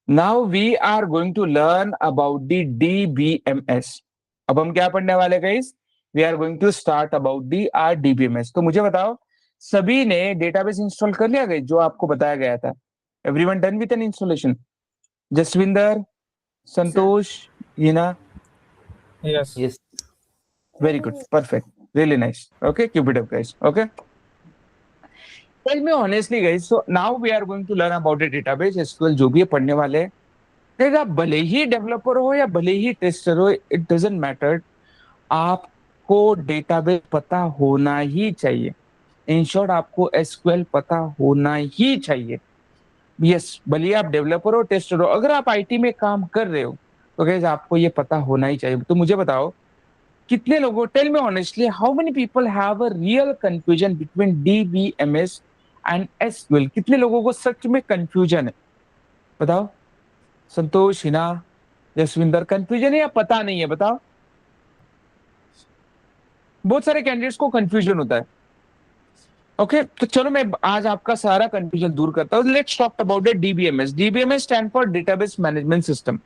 Now we are going to learn about the DBMS। अब हम क्या पढ़ने वाले guys? We are going to start about the R DBMS। तो मुझे बताओ, सभी ने डेटाबेस इंस्टॉल कर लिया गाइस जो आपको बताया गया था? Everyone done with an installation? Jasvinder, Sir. Santosh, Hina? Yes. Yes. Very good, perfect, really nice. Okay, keep it up guys. Okay, tell me honestly guys, so now we are going to learn about the database SQL. जो भी ये पढ़ने वाले हैं, देख आप भले ही developer हो या भले ही टेस्टर हो, इट डजेंट मैटर, आपको डेटाबेस पता होना ही चाहिए। इन शॉर्ट, आपको एसक्यूएल पता होना ही चाहिए। यस, भले ही आप डेवलपर हो, टेस्टर हो, अगर आप आईटी में काम कर रहे हो तो गाइस आपको ये पता होना ही चाहिए। तो मुझे बताओ, कितने लोगों, tell me honestly, how many people have a real confusion between DBMS and SQL? कितने लोगों को सच में कंफ्यूजन है? बताओ, संतोष, हिना, जसविंदर, कंफ्यूजन है या पता नहीं है? बताओ। बहुत सारे कैंडिडेट्स को कंफ्यूजन होता है। ओके, तो चलो मैं आज आपका सारा कंफ्यूजन दूर करता हूँ। Let's talk about the DBMS। DBMS stand for database management system.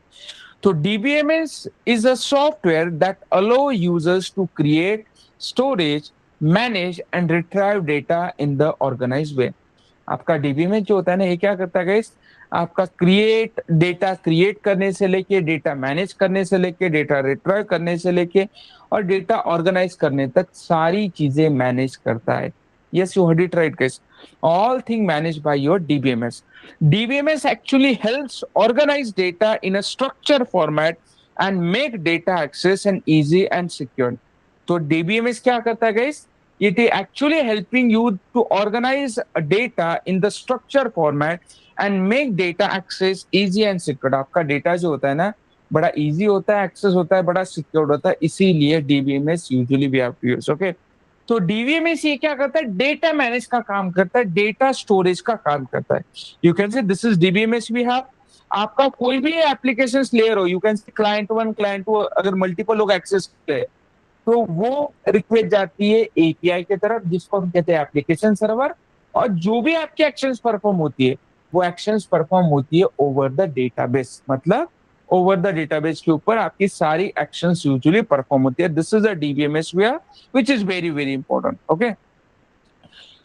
तो DBMS is a software that allow users to create, storage, manage and retrieve data in the organized way। आपका DBMS जो होता है ना, ये क्या करता है गाइस? आपका डेटा क्रिएट करने से लेके, डेटा मैनेज करने से लेके, डेटा रिट्राइव करने से लेके और डेटा ऑर्गेनाइज करने तक सारी चीजें मैनेज करता है। Yes, you heard it right guys, all thing managed by your DBMS। DBMS actually helps organize data in a structured format and make data access and easy and secure। तो DBMS क्या करता है guys? It is actually helping you to organize data in the structure format and make data access easy and secure। आपका data जो होता है ना, बड़ा इजी होता है, एक्सेस होता है, बड़ा सिक्योर्ड होता है, इसीलिए DBMS usually we have to use. Okay, तो DBMS ये क्या करता है? डेटा मैनेज का काम करता है, डेटा स्टोरेज का काम करता है। You can say this is DBMS we have. आपका कोई भी एप्लीकेशन लेयर हो, you can say client one, client two, अगर मल्टीपल लोग एक्सेस करते हैं तो वो रिक्वेस्ट जाती है API की तरफ, जिसको हम कहते हैं एप्लीकेशन सर्वर। और जो भी आपकी एक्शंस परफॉर्म होती है, वो एक्शंस परफॉर्म होती है ओवर द डेटाबेस। मतलब ओवर द डेटाबेस के ऊपर आपकी सारी एक्शंस यूजुअली परफॉर्म होती है। This is a DBMS way, which is very very important। Okay,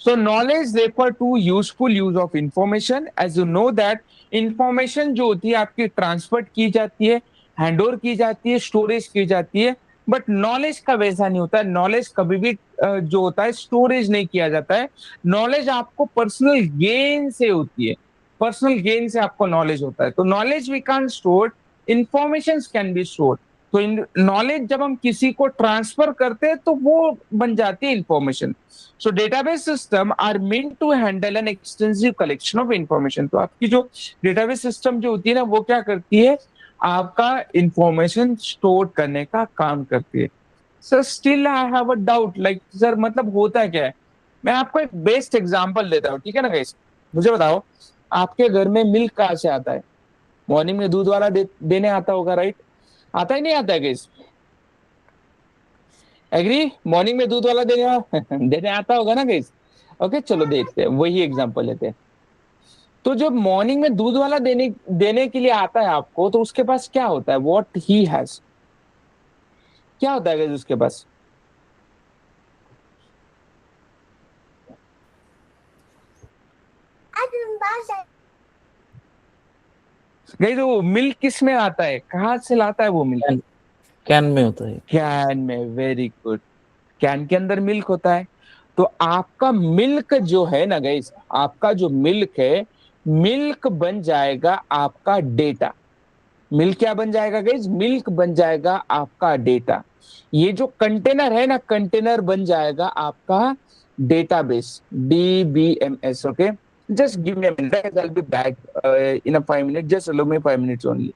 so knowledge refer to useful use of information। as you know that information जो होती है आपकी ट्रांसफर की जाती है, हैंड ओवर की जाती है, स्टोरेज की जाती है। बट नॉलेज का वैसा नहीं होता है। नॉलेज कभी भी जो होता है स्टोरेज नहीं किया जाता है। नॉलेज आपको पर्सनल गेन से होती है, पर्सनल गेन से आपको नॉलेज होता है। तो knowledge we can store, information can be store. तो नॉलेज जब हम किसी को ट्रांसफर करते हैं तो वो बन जाती है information. So database system are meant to handle an extensive collection of information. तो आपकी जो डेटाबेस सिस्टम जो होती है ना, वो क्या करती है? आपका इंफॉर्मेशन स्टोर करने का काम करती है। Sir still I have a doubt, like sir मतलब होता क्या है? मैं आपको एक बेस्ट एग्जांपल देता हूँ, ठीक है ना गाइस? मुझे बताओ, आपके घर में मिल्क कहाँ से आता है? मॉर्निंग में दूध वाला देने आता होगा, राइट? आता ही नहीं आता है गाइस? एग्री? मॉर्निंग में दूध वाला देने देने आता होगा ना गाइस? ओके, चलो देखते हैं, वही एग्जांपल लेते हैं। तो जब मॉर्निंग में दूध वाला देने देने के लिए आता है आपको, तो उसके पास क्या होता है? व्हाट ही हैज, क्या होता है गाइस उसके पास? गाइस वो मिल्क किस में आता है? कहाँ से लाता है वो मिल्क? कैन कैन में होता है। कैन में, वेरी गुड। कैन के अंदर मिल्क होता है। तो आपका मिल्क जो है ना गाइस, आपका जो मिल्क है, मिल्क बन जाएगा आपका डेटा। मिल्क क्या बन जाएगा गाइस? मिल्क बन जाएगा आपका डेटा। ये जो कंटेनर है ना, कंटेनर बन जाएगा आपका database, DBMS। Okay, just give me a minute, I will be back in a 5 minute, just allow me 5 minutes only.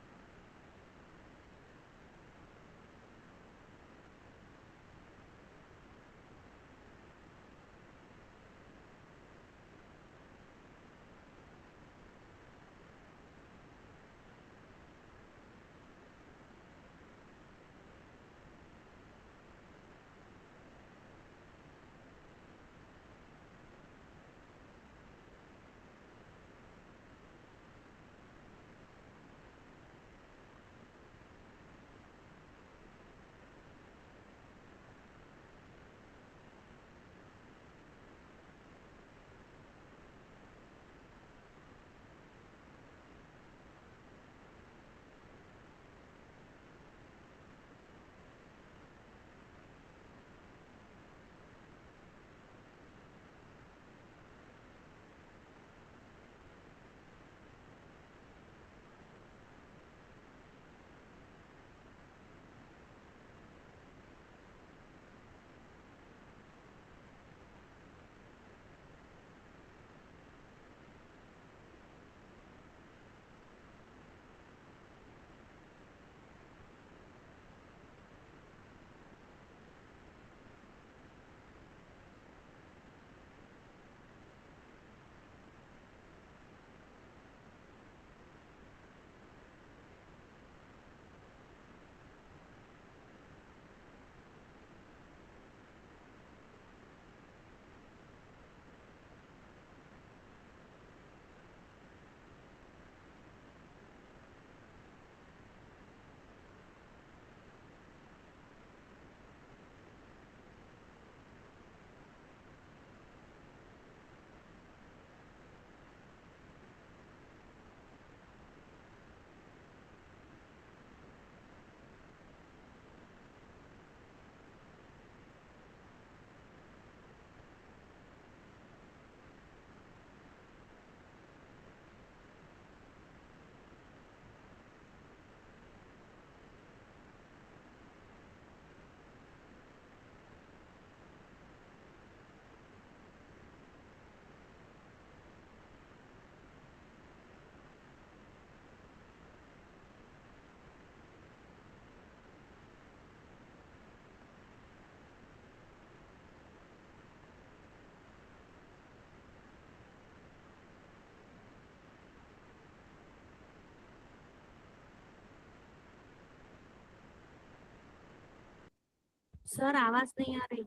Sir आवाज नहीं आ रही।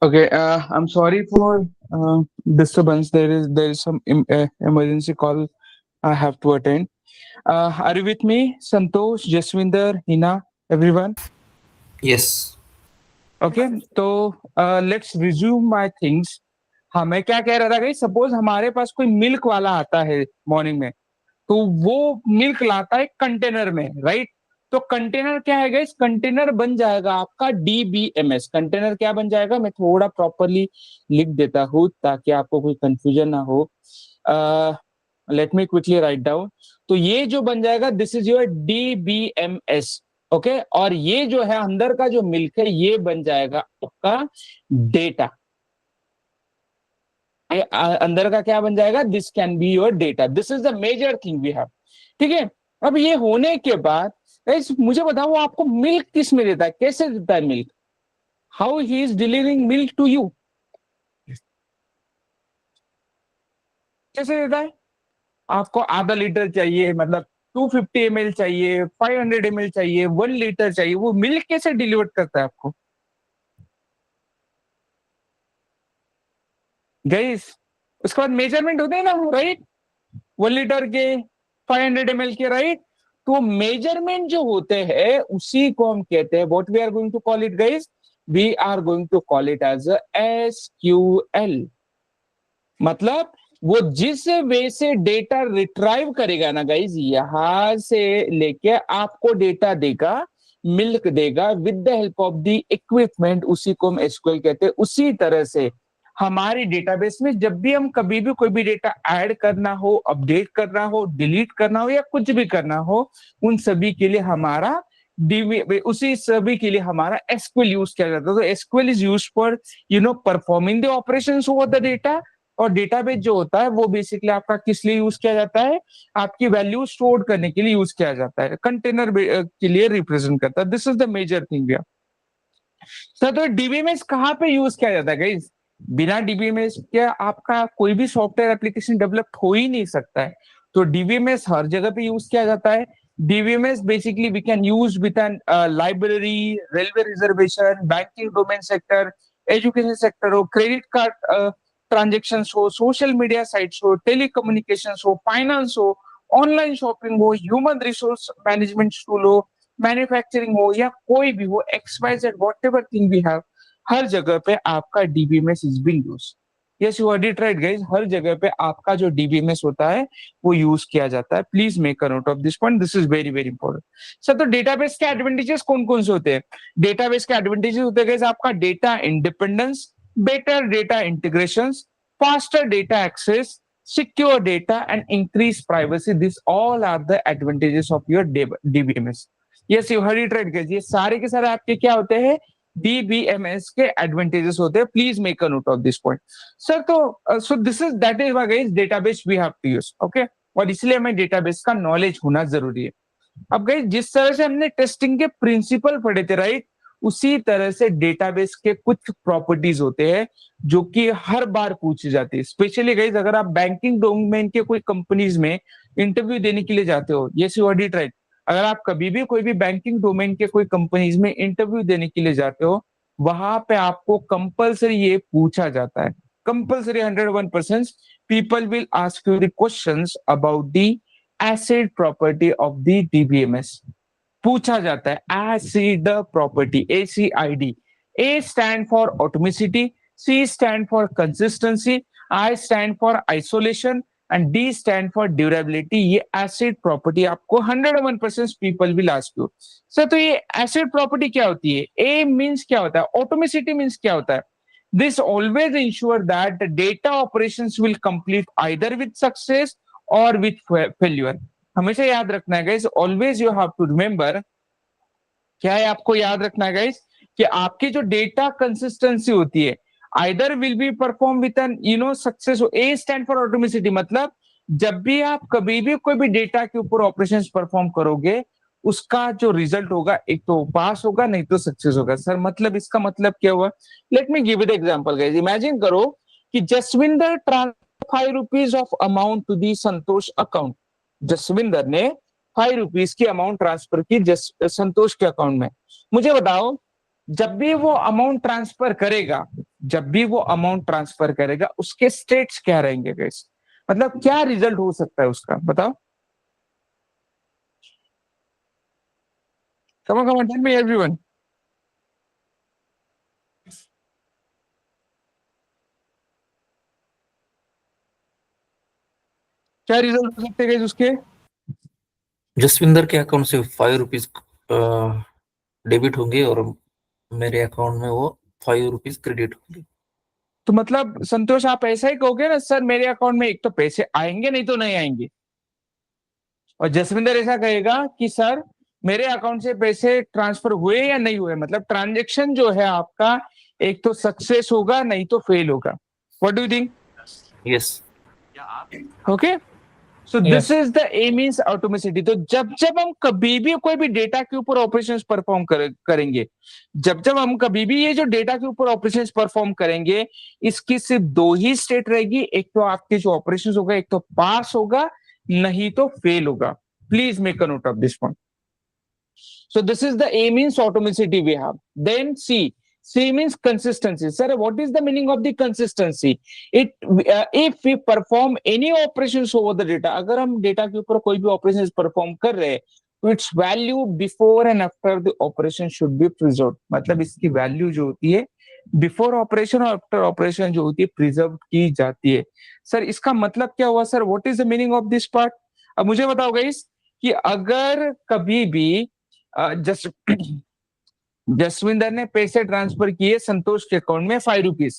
Okay, I'm sorry for disturbance. There is some emergency call I have to attend. Are you with me, Santosh, Jaswinder, Hina, everyone? Yes. Okay, तो let's resume my things. हाँ, मैं क्या कह रहा था कि सपोज हमारे पास कोई मिल्क वाला आता है मॉर्निंग में, तो वो मिल्क लाता है कंटेनर में, राइट? तो कंटेनर क्या है गाइस? कंटेनर बन जाएगा आपका डीबीएमएस. कंटेनर क्या बन जाएगा? मैं थोड़ा प्रॉपरली लिख देता हूँ ताकि आपको कोई कंफ्यूजन ना हो. Let me quickly write down. तो ये जो बन जाएगा, this is your DBMS. Okay, और ये जो है अंदर का जो मिल्क है, ये बन जाएगा आपका डेटा. अंदर का क्या बन जाएगा? This can be your data. This is the major thing we have. ठीक है. अब ये होने के बाद मुझे बताओ, आपको मिल्क किस में देता है? कैसे देता है milk? How he is delivering milk to you? कैसे देता है? आपको आधा लीटर चाहिए, मतलब 250 ml चाहिए, 500 ml चाहिए, 1 लीटर चाहिए, वो मिल्क कैसे डिलीवर करता है आपको गाइस? उसके बाद मेजरमेंट होते हैं ना, राइट? 1 लीटर के, 500 ml के, राइट? तो मेजरमेंट जो होते हैं उसी को हम कहते हैं, what we are going to call it guys? We are going to call it as SQL. मतलब वो जिस वे से डेटा रिट्राइव करेगा ना गाइज, यहां से लेके आपको डेटा देगा, मिल्क देगा with the help of the equipment, उसी को हम एसक्यूएल कहते हैं. उसी तरह से हमारी डेटाबेस में जब भी हम कभी भी कोई भी डेटा ऐड करना हो, अपडेट करना हो, डिलीट करना हो, या कुछ भी करना हो, उन सभी के लिए हमारा उसी सभी के लिए हमारा एसक्यूएल यूज किया जाता है. तो SQL is use for performing the operations over the data. और डेटाबेस जो होता है वो बेसिकली आपका किस लिए यूज किया जाता है? आपकी वैल्यू स्टोर करने के लिए यूज किया जाता है. कंटेनर के लिए रिप्रेजेंट करता है. This is the major thing. Sir, तो डीबीएमएस कहाँ पे यूज किया जाता है गाइस? बिना डीबीएमएस के आपका कोई भी सॉफ्टवेयर एप्लीकेशन डेवलप हो ही नहीं सकता है. तो डीबीएमएस हर जगह पे यूज किया जाता है. DBMS basically we can use with an library, railway reservation, banking domain sector, education sector हो, क्रेडिट कार्ड ट्रांजेक्शन हो, सोशल मीडिया साइट्स हो, टेलीकम्युनिकेशन हो, फाइनेंस हो, ऑनलाइन शॉपिंग हो, ह्यूमन रिसोर्स मैनेजमेंट टूल हो, मैन्युफैक्चरिंग हो, या कोई भी हो, XYZ whatever thing we have, हर जगह पे आपका DBMS is being used. Yes, you heard it right guys. हर जगह पे आपका जो डीबीएमएस होता है वो यूज किया जाता है. Please make a note of this point. This is very very important. Sir, तो डेटाबेस के एडवांटेजेस कौन कौन से होते हैं? डेटाबेस के एडवांटेजेस होते हैं गाइस आपका data independence, better data integrations, faster data access, secure data, and increased privacy. These all are the advantages of your DBMS. Yes, you heard it right, guys. ये सारे के सारे आपके क्या होते हैं? DBMS के एडवांटेजेस होते हैं. Please make a note of this point. Sir, तो so this is that is guys database we have to use. Okay, और इसलिए हमें डेटाबेस का नॉलेज होना जरूरी है. अब गाइस, जिस तरह से हमने टेस्टिंग के प्रिंसिपल पढ़े थे, राइट, उसी तरह से डेटाबेस के कुछ प्रॉपर्टीज होते हैं जो कि हर बार पूछी जाती है. स्पेशली गाइस, अगर आप बैंकिंग डोमेन के कोई कंपनीज में इंटरव्यू देने के लिए जाते हो, yes you heard it right, अगर आप कभी भी कोई भी बैंकिंग डोमेन के कोई कंपनीज में इंटरव्यू देने के लिए जाते हो, वहां पे आपको कंपलसरी ये पूछा जाता है. Compulsory 101% people will ask you the questions about the acid property of the DBMS. पूछा जाता है acid property, ACID. A stand for atomicity, C stand for consistency, I stand for isolation, and D stand for durability. ये acid property आपको 101% people will ask you. Sir, तो ये acid property क्या होती है? A मीन्स क्या होता है? ऑटोमिसिटी मीन्स क्या होता है? This always ensure that the data operations will complete either with success or with failure. हमेशा याद रखना है guys, always you have to remember. क्या है आपको याद रखना है गाइस? कि आपकी जो डेटा कंसिस्टेंसी होती है, either will be perform with an success. A stand for atomicity, मतलब जब भी आप कभी भी कोई भी डेटा के ऊपर ऑपरेशंस परफॉर्म करोगे, उसका जो रिजल्ट होगा एक तो पास होगा, नहीं तो सक्सेस होगा. सर, मतलब इसका मतलब क्या हुआ? Let me give it example guys. Imagine करो कि Jaswinder transfer 5 rupees of amount to the Santosh account. Jaswinder ने 5 रुपीज की अमाउंट ट्रांसफर की संतोष के अकाउंट में. मुझे बताओ, जब भी वो अमाउंट ट्रांसफर करेगा, जब भी वो अमाउंट ट्रांसफर करेगा उसके स्टेट्स क्या रहेंगे गाइस, मतलब क्या रिजल्ट हो सकता है उसका, बताओ। Come on, tell me everyone. क्या रिजल्ट हो सकते हैं guys उसके? जसविंदर के अकाउंट से 5 रुपीज डेबिट होंगे और मेरे अकाउंट में वो 5 रुपीज क्रेडिट होंगे। तो मतलब संतोष आप ऐसा ही कहोगे ना, सर मेरे अकाउंट में एक तो पैसे आएंगे नहीं तो नहीं आएंगे, और जसविंदर ऐसा कहेगा कि सर मेरे अकाउंट से पैसे ट्रांसफर हुए या नहीं हुए, मतलब ट्रांजेक्शन जो है आपका एक तो सक्सेस होगा नहीं तो फेल होगा। What do you think? Yes. Okay, so Yes. This is the A means atomicity. तो जब जब हम कभी भी कोई भी डेटा के ऊपर ऑपरेशंस परफॉर्म करेंगे, जब जब हम कभी भी ये जो डेटा के ऊपर ऑपरेशंस परफॉर्म करेंगे, इसकी सिर्फ दो ही स्टेट रहेगी, एक तो आपके जो ऑपरेशंस होगा एक तो पास होगा नहीं तो फेल होगा। Please make a note of this point. So this is the A means automaticity we have. Then C means consistency. Sir, what is the meaning of the consistency? If we perform any operations over the data, अगर हम data के ऊपर कोई भी operations perform कर रहे हैं, तो its value before and after the operation should be preserved. मतलब इसकी value जो होती है बिफोर ऑपरेशन और आफ्टर ऑपरेशन जो होती है प्रिजर्व की जाती है। सर इसका मतलब क्या हुआ sir? What is the meaning of this part? अब मुझे बताओ गाइस कि अगर कभी भी जस जसविंदर ने पैसे ट्रांसफर किए संतोष के अकाउंट में 5 रुपीज,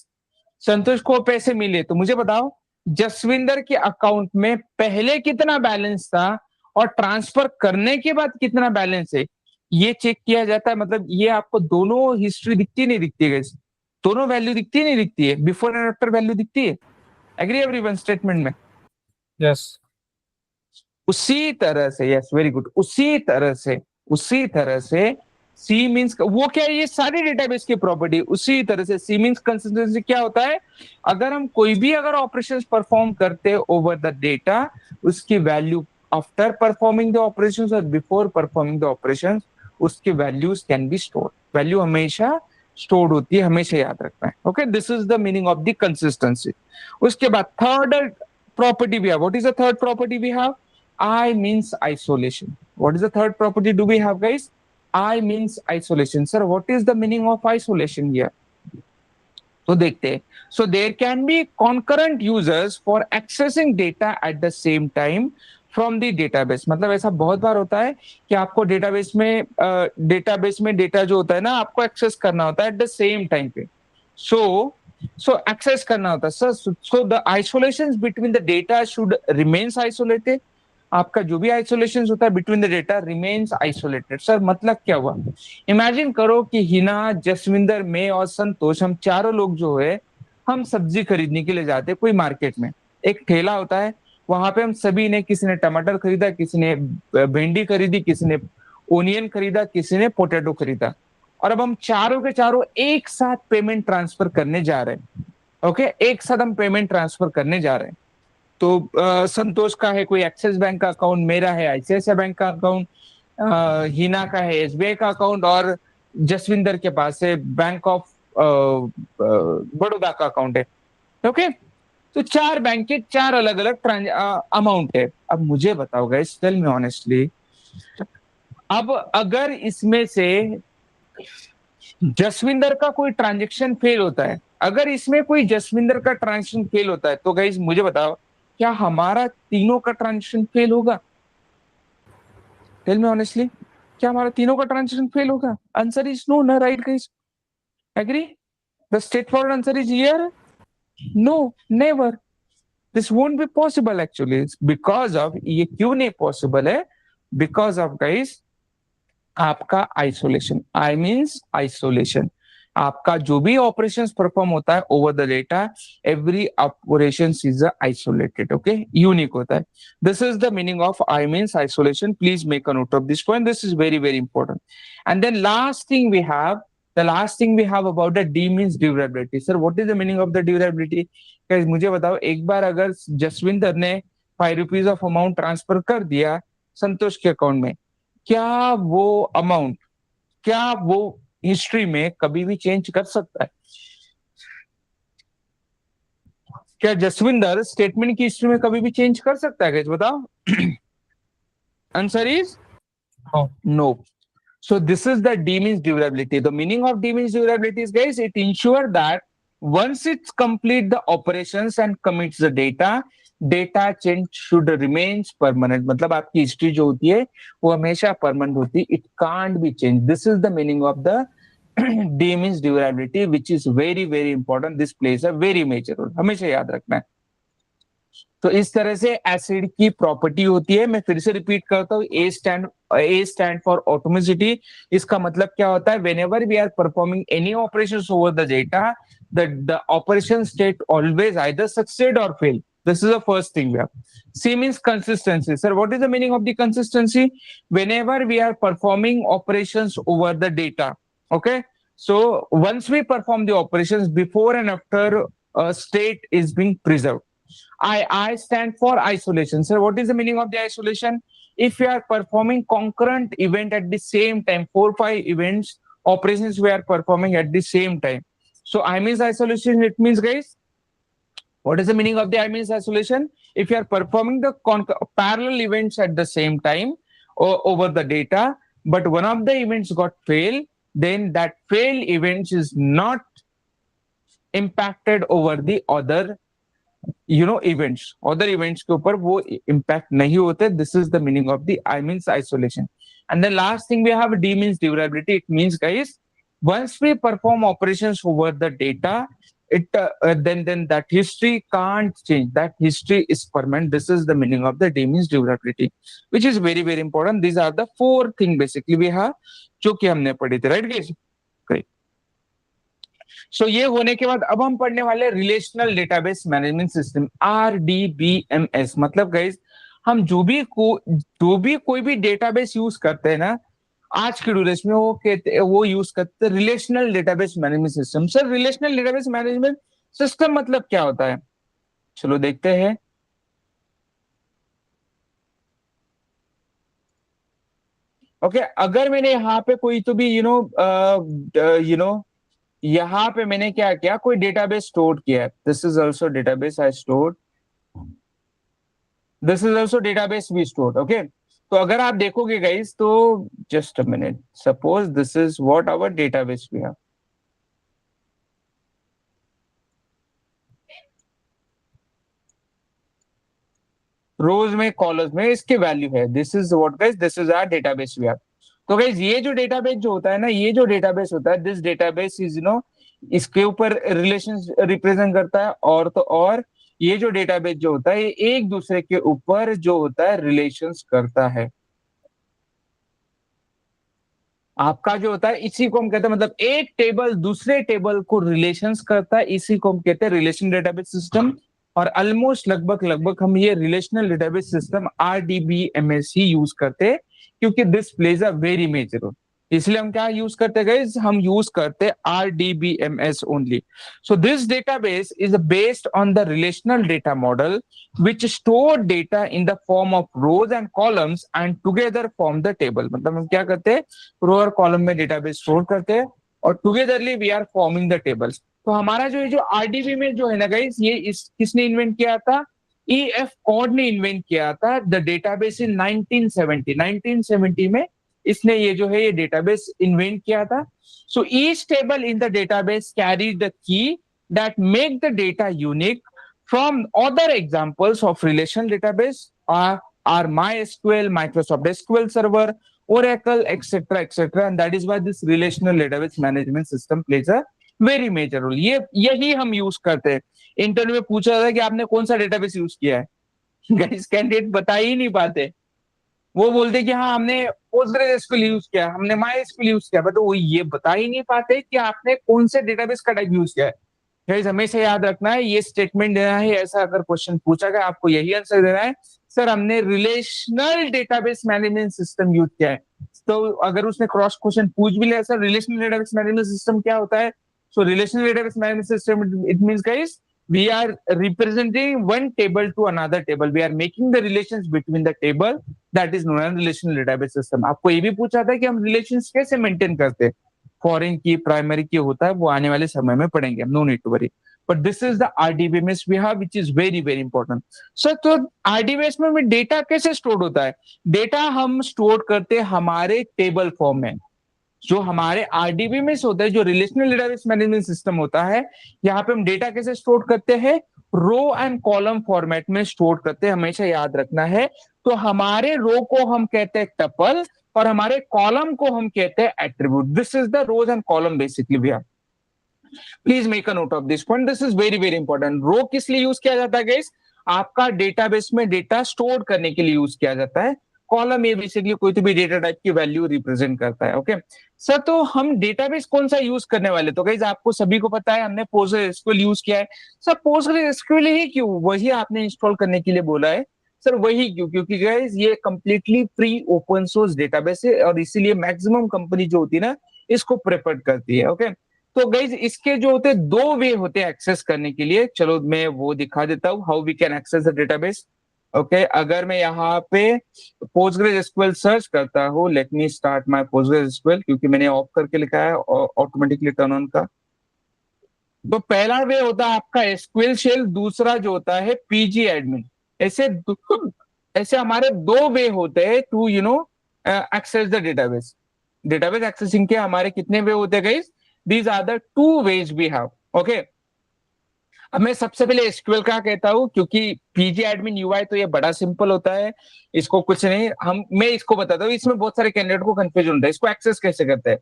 संतोष को पैसे मिले, तो मुझे बताओ जसविंदर के अकाउंट में पहले कितना बैलेंस था और ट्रांसफर करने के बाद कितना बैलेंस है, ये चेक किया जाता है। मतलब ये आपको दोनों हिस्ट्री दिखती नहीं दिखती है, दोनों वैल्यू दिखती नहीं दिखती है, बिफोर एंड आफ्टर वैल्यू दिखती है। एग्री एवरीवन स्टेटमेंट में? Yes. उसी तरह से, यस वेरी गुड, उसी तरह से सी मींस वो क्या है, ये सारी डेटाबेस की प्रॉपर्टी। उसी तरह से सी मींस कंसिस्टेंसी क्या होता है, अगर हम कोई भी अगर ऑपरेशंस परफॉर्म करते हैं ओवर द डेटा, उसकी value after performing the operations और बिफोर परफॉर्मिंग द ऑपरेशंस, उसकी values can be stored. Value हमेशा स्टोर्ड होती है, हमेशा याद रखना है। Okay, this is the meaning of the consistency. उसके बाद third property we have. What is the third property we have? I means isolation. What is the third property do we have, guys? I means isolation. Sir, what is the meaning of isolation here? तो देखते हैं। So there can be concurrent users for accessing data at the same time from the database. मतलब ऐसा बहुत बार होता है कि आपको डेटाबेस में डेटा जो होता है ना, आपको एक्सेस करना होता है एट द सेम टाइम पे। So एक्सेस करना होता है sir. So the isolations between the data should remains isolated. आपका जो भी आइसोलेशन होता है between the data remains isolated. Sir मतलब क्या हुआ? इमेजिन करो कि हिना, जसविंदर, मैं और संतोष, हम चारों लोग जो है हम सब्जी खरीदने के लिए जाते हैं कोई मार्केट में। एक ठेला होता है, वहां पे हम सभी ने, किसी ने टमाटर खरीदा, किसी ने भिंडी खरीदी, किसी ने ओनियन खरीदा, किसी ने पोटैटो खरीदा, और अब हम चारों के चारों एक साथ पेमेंट ट्रांसफर करने जा रहे हैं। ओके, एक साथ हम पेमेंट ट्रांसफर करने जा रहे हैं। तो संतोष का है कोई एक्सिस बैंक का अकाउंट, मेरा है आईसीआईसीआई बैंक का अकाउंट, हिना का है एसबीआई का अकाउंट, और जसविंदर के पास है बैंक ऑफ बड़ौदा का अकाउंट है। ओके, तो चार बैंक के चार अलग अलग अमाउंट है। अब मुझे बताओ गाइस, टेल मी ऑनेस्टली, अब अगर इसमें से जसविंदर का कोई ट्रांजेक्शन फेल होता है, अगर इसमें कोई जसविंदर का ट्रांजेक्शन फेल होता है, तो गाइस मुझे बताओ क्या हमारा तीनों का ट्रांजेक्शन फेल होगा? टेल मी ऑनेस्टली, क्या हमारा तीनों का ट्रांजेक्शन फेल होगा? आंसर इज नो ना, right guys? Agree? The straightforward answer is here no, never. This won't be possible actually, because of, ये क्यों नहीं पॉसिबल है? बिकॉज ऑफ गाइस आपका आइसोलेशन। I means isolation. आपका जो भी ऑपरेशंस परफॉर्म होता है over the data, every operation is isolated, okay, unique होता है। This is the meaning of I means isolation. Please make a note of this point, this is very very important. And then last thing we have, the last thing we have about the D means durability. Sir, what is the meaning of the durability? Guys, मुझे बताओ, एक बार अगर जसविंदर ने 5 rupees of amount transfer कर दिया संतोष के account में, क्या वो अमाउंट, क्या वो हिस्ट्री में कभी भी चेंज कर सकता है? क्या जसविंदर स्टेटमेंट की हिस्ट्री में कभी भी चेंज कर सकता है guys? बताओ. Answer is No. no. So this is the D means durability. The meaning of D means durability is, guys, it ensure that once it's complete the operations and commits the data, data change should remains permanent. मतलब आपकी history जो होती है वो हमेशा permanent होती है. It can't be changed. This is the meaning of the D means durability, which is very very important. This plays a very major role. हमेशा याद रखना है. तो इस तरह से एसिड की प्रॉपर्टी होती है. मैं फिर से रिपीट करता हूँ. A stand for atomicity. इसका मतलब क्या होता है? Whenever we are performing any operations over the data, the operation state always either succeed or fail. This is the first thing we have. C means consistency. Sir, what is the meaning of the consistency? Whenever we are performing operations over the data, okay, so once we perform the operations, before and after a state is being preserved. I stand for isolation. Sir, what is the meaning of the isolation? If we are performing concurrent event at the same time, 4-5 events, operations we are performing at the same time. So I means isolation, it means, guys, what is the meaning of the I means isolation? If you are performing the parallel events at the same time over the data, but one of the events got failed, then that failed event is not impacted over the other events. Other events के ऊपर वो impact नहीं होते. This is the meaning of the I means isolation. And the last thing we have D means durability. It means, guys, once we perform operations over the data, it then that history can't change. That history is permanent. This is the meaning of the D means durability, which is very very important. These are the 4 things basically we have जो कि हमने पढ़ी थी, right guys? Great. So ये होने के बाद अब हम पढ़ने वाले relational database management system, RDBMS. मतलब गाइस, हम जो भी कोई भी डेटाबेस यूज करते हैं ना आज के ड्यूरेशन में, वो यूज करते हैं relational database management system. Sir, relational database management system मतलब क्या होता है? चलो देखते हैं. ओके, अगर मैंने यहाँ पे कोई तो भी यहाँ पे मैंने क्या किया, कोई डेटाबेस स्टोर किया. This is also database I stored. This is also database we stored. Okay, तो अगर आप देखोगे गाइस, तो just a minute, suppose this is what our database we have. Rows में, कॉलम्स में इसके वैल्यू है. This is what guys, this is our database we have. तो गाइस, ये जो डेटाबेस जो होता है ना, ये जो डेटाबेस होता है, दिस डेटाबेस इज इसके ऊपर रिलेशंस रिप्रेजेंट करता है. और तो और ये जो डेटाबेस जो होता है, ये एक दूसरे के ऊपर जो होता है रिलेशंस करता है. आपका जो होता है, इसी को हम कहते हैं, मतलब एक टेबल दूसरे टेबल को रिलेशंस करता है, इसी को हम कहते हैं रिलेशन डेटाबेस सिस्टम. और ऑलमोस्ट लगभग हम ये रिलेशनल डेटाबेस सिस्टम RDBMS ही यूज करते हैं, क्योंकि this plays a very major role. इसलिए हम क्या यूज करते गए, हम यूज करते RDBMS only. So this database is based on the relational data model which store data in the form of rows and columns and together form the table. मतलब हम क्या करते हैं, रो और कॉलम में डेटाबेस स्टोर करते हैं और togetherly we are forming the tables. तो हमारा जो RDB में जो है ना गाइस, ये किसने इन्वेंट किया था? EF कॉड ने इन्वेंट किया था द डेटाबेस इन 1970 में इसने ये जो है ये डेटाबेस इन्वेंट किया था. So each table in the database carry the key that make the data unique from other examples of relational database are MySQL, Microsoft SQL Server, Oracle, etc. And that is why this relational database management system plays a very major role. यही हम use करते हैं. Interview में पूछा था कि आपने कौन सा डेटाबेस यूज किया है. गाइस, कैंडिडेट बता ही नहीं पाते. वो बोलते कि हाँ हमने PostgreSQL यूज किया, हमने MySQL यूज किया, बट वो ये बता ही नहीं पाते कि आपने कौन से डेटाबेस का टाइप यूज किया है. गाइस, हमेशा याद रखना है, ये स्टेटमेंट देना है. ऐसा अगर क्वेश्चन पूछा गया, आपको यही आंसर देना है, सर हमने relational database management system use किया है. तो अगर उसने क्रॉस क्वेश्चन पूछ भी लिया, sir relational database management system क्या होता है? So relational database management system, it means guys, we are representing one table to another table. We are making the relations between the table. That is known as relational database system. आपको ये भी पूछा था कि हम relations कैसे maintain करते हैं. फॉरेन की, प्राइमरी की होता है, वो आने वाले समय में पढ़ेंगे, no need to worry. but this is the RDBMS we have, which is very very important. Sir तो RDBMS में डेटा कैसे स्टोर होता है? डेटा हम स्टोर करते हैं हमारे टेबल फॉर्म में। जो हमारे RDBMS होता है, जो रिलेशनल डेटाबेस मैनेजमेंट सिस्टम होता है, यहाँ पे हम डेटा कैसे स्टोर करते हैं? रो एंड कॉलम फॉर्मेट में स्टोर करते हैं, हमेशा याद रखना है। तो हमारे रो को हम कहते हैं टपल और हमारे कॉलम को हम कहते हैं attribute. This is the rows and column basically we have. Please make a note of this point, this is very very important. Row किस लिए यूज किया जाता है गाइस? आपका डेटाबेस में डेटा स्टोर करने के लिए यूज किया जाता है। कॉलम ये बेसिकली कोई तो भी डेटा टाइप की वैल्यू रिप्रेजेंट करता है। ओके सर, तो हम डेटाबेस कौन सा यूज करने वाले? तो गाइस आपको सभी को पता है हमने पोस्टग्रेसक्यूएल यूज किया है। सर पोस्टग्रेसक्यूएल ही क्यों? वही आपने इंस्टॉल करने के लिए बोला है सर, वही क्यों? क्योंकि गाइस ये completely free open source database है और इसीलिए मैक्सिमम कंपनी जो होती है ना, इसको प्रेफर करती है। ओके तो गाइज इसके जो होते हैं दो वे होते हैं एक्सेस करने के लिए। चलो मैं वो दिखा देता हूँ, how we can access the database. Okay अगर मैं यहाँ पे PostgreSQL सर्च करता हूँ, let me start my PostgreSQL, क्योंकि मैंने ऑफ करके लिखा है ऑटोमेटिकली टर्न ऑन का। तो पहला वे होता है आपका SQL शेल, दूसरा जो होता है PG एडमिन। ऐसे हमारे दो वे होते हैं to access the database. Database accessing के हमारे कितने वे होते हैं guys? These are the two ways we have. Okay. अब मैं सबसे पहले SQL का कहता हूं, क्योंकि PG एडमिन UI तो ये बड़ा सिंपल होता है, इसको कुछ नहीं मैं इसको बताता हूँ। इसमें बहुत सारे कैंडिडेट को कंफ्यूजन होता है, इसको एक्सेस कैसे करते हैं?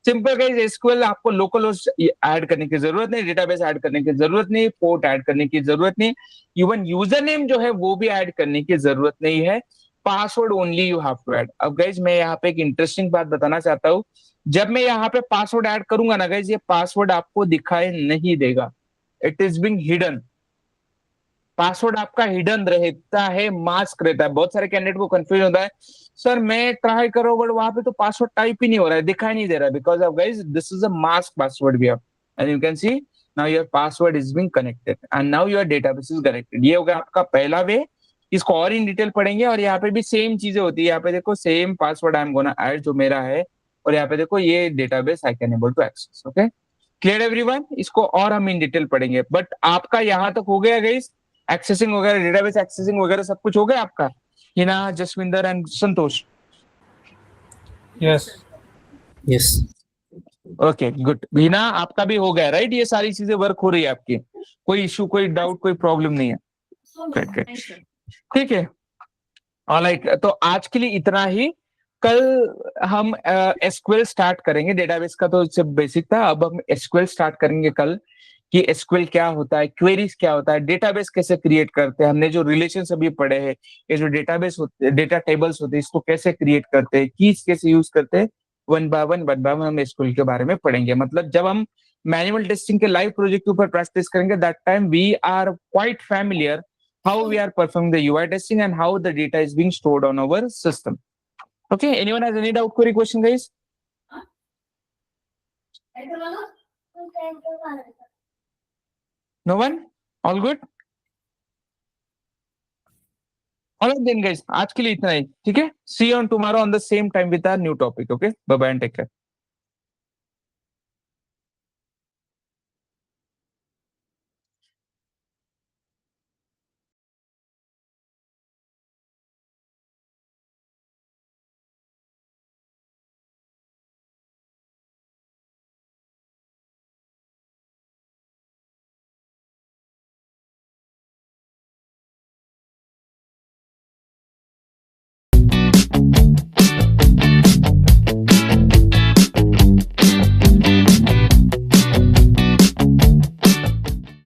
सिंपल गाइस, SQL आपको लोकल होस्ट ऐड करने की जरूरत नहीं, डेटाबेस ऐड करने की जरूरत नहीं, पोर्ट ऐड करने की जरूरत नहीं, इवन यूजर नेम जो है वो भी ऐड करने की जरूरत नहीं है। Password only you have to add. अब गाइस मैं यहाँ पे एक इंटरेस्टिंग बात बताना चाहता हूँ। जब मैं यहाँ पे पासवर्ड ऐड करूंगा ना गाइस, ये पासवर्ड आपको दिखाई नहीं देगा, it is being hidden. Password आपका हिडन रहता है, मास्क रहता है। बहुत सारे कैंडिडेट को कंफ्यूजन होता है, सर मैं ट्राई करो बट वहां पे तो पासवर्ड टाइप ही नहीं हो रहा है, दिखाई नहीं दे रहा है, because of guys this is a mask password we have and you can see now your password is being connected and now your database is connected. ये हो गया आपका पहला वे। इसको और इन डिटेल पढ़ेंगे और यहाँ पे भी सेम चीजें होती है। यहाँ पे देखो same password I am gonna add जो मेरा है, और यहाँ पे देखो ये database I can able to access. Okay clear everyone? इसको और हम इन डिटेल पढ़ेंगे, बट आपका यहाँ तक हो गया गाइस, एक्सेसिंग वगैरह, डेटाबेस एक्सेसिंग वगैरह सब कुछ हो गया आपका? Hina, Jaswinder and Santosh. Yes. Yes. Okay good. Hina आपका भी हो गया राइट? ये सारी चीजें वर्क हो रही है आपकी, कोई इशू, कोई डाउट, कोई प्रॉब्लम नहीं है? ग्रेट, ठीक है। ऑलराइट, तो आज के लिए इतना ही। कल हम SQL स्टार्ट करेंगे। डेटाबेस का तो सिर्फ बेसिक था, अब हम SQL स्टार्ट करेंगे कल कि SQL क्या होता है, क्वेरीज क्या होता है, डेटाबेस कैसे क्रिएट करते हैं। हमने जो रिलेशन अभी पढ़े हैं, ये जो डेटाबेस होते, डेटा टेबल्स होते हैं, इसको कैसे क्रिएट करते हैं, कीज कैसे यूज करते हैं, वन बाय वन हम SQL के बारे में पढ़ेंगे। मतलब जब हम मैनुअल टेस्टिंग के लाइव प्रोजेक्ट के ऊपर प्रैक्टिस करेंगे, that time we are quite familiar how we are performing the UI testing and how the data is being stored on our system. Okay, anyone has any doubt, query, question, guys? No one? All good? All right then guys, आज के लिए इतना ही, ठीक है? See you on tomorrow on the same time with our new topic. Okay, bye bye and take care.